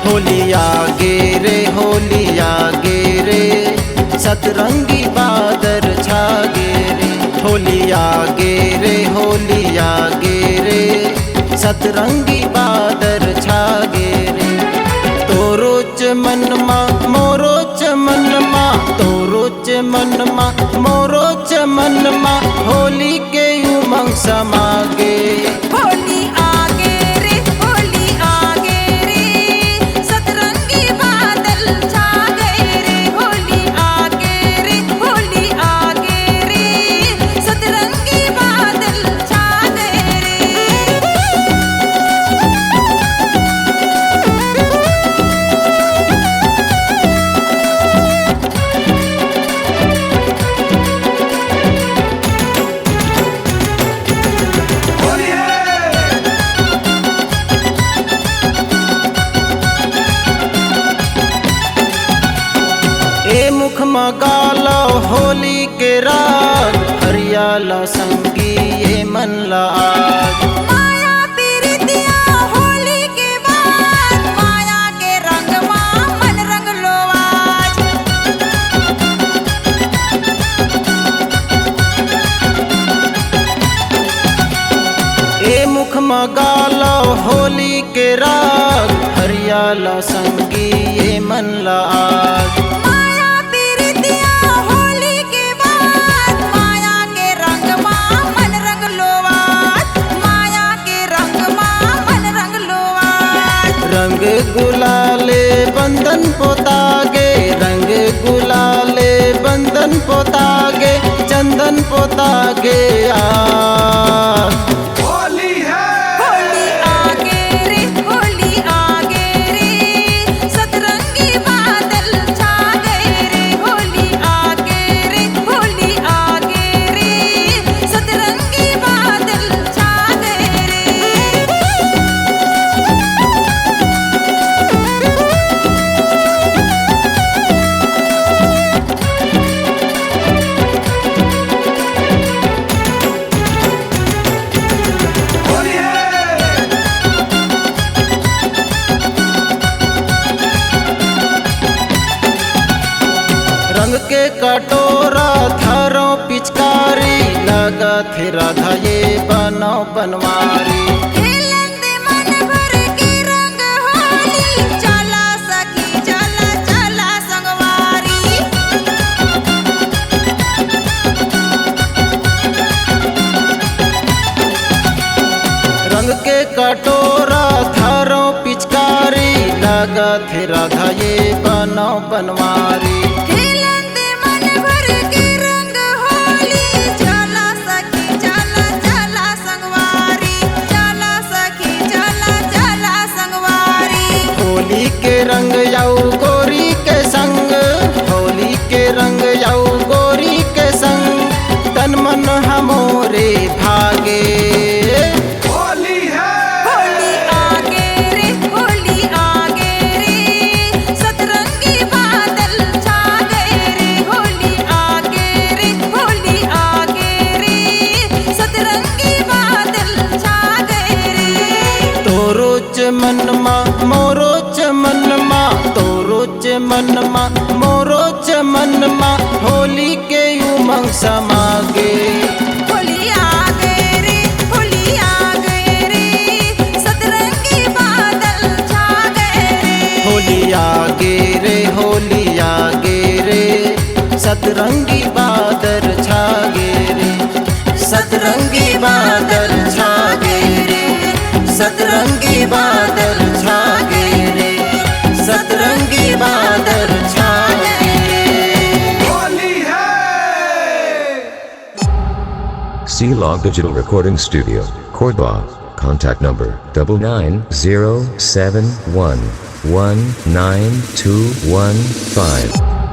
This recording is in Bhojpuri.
होलिया गे रे सतरंगी बादर छा गे रे। होलिया गे रे सतरंगी बादर छा गे रे। तोरो च मनमा मोरो च मनमा, तोरो च मनमा मोरो च मनमा, होली के उमंग समा गे। होली आगे रे, होली आगे रे सतरंगी बादल छा गए रे। होली आगे रे, होली आगे रे सतरंगी बादल छा गए रे। मुख मगालो होली के राग, हरियाला संगी ये मन लाग। माया पीरितिया होली के बाद, माया के रंग मां मन रंग लो आज। ए मुख मगालो होली के राग, हरियाला संगी ये मन लाग। रंग गुलाले बंधन पोतागे, रंग गुलाले बंधन पोतागे, चंदन पोतागे आ। होली है होली आगे रे, होली आगे रे सतरंगी बादल छा गए रे। होली आगे रे, होली आगे रे सतरंगी बादल छा गए रे। रंग के कटोरा थारो पिचकारी, लगा थे राधा ये बनो बनवारी। खेलन दे मन भर के रंग होली, चला सखी चला चला संगवारी। रंग के कटोरा थारो पिचकारी, लगा थे राधा ये बनो बनवारी। खेलन दे मन भर के रंग होली, चला सखी चला चला संगवारी। चला सखी चला चला संगवारी। होली के रंग जाऊ गोरी के संग, होली के रंग जाऊ गोरी के संग, तन मन हमोरे भागे। होली आगे रे, होली आगे रे सतरंगी बादल छा गए रे। होली आगे रे, होली आगे रे सतरंगी बादल छा गए रे। तोरो च मनमा मोरो च मनमा, तोरो च मनमा मोरो च मनमा, होली के उमंग समा गे। होली आगे रे, होली आगे रे सतरंगी बादल छा गए रे। होली आगे रे सतरंगी बादर छा गे रे। सतरंगी बादर छा गे रे, सतरंगी बादर छा गे रे, सतरंगी बादर छा गे रे। होली है। C-Log Digital Recording Studio, Cordoba. Contact number 99071192115.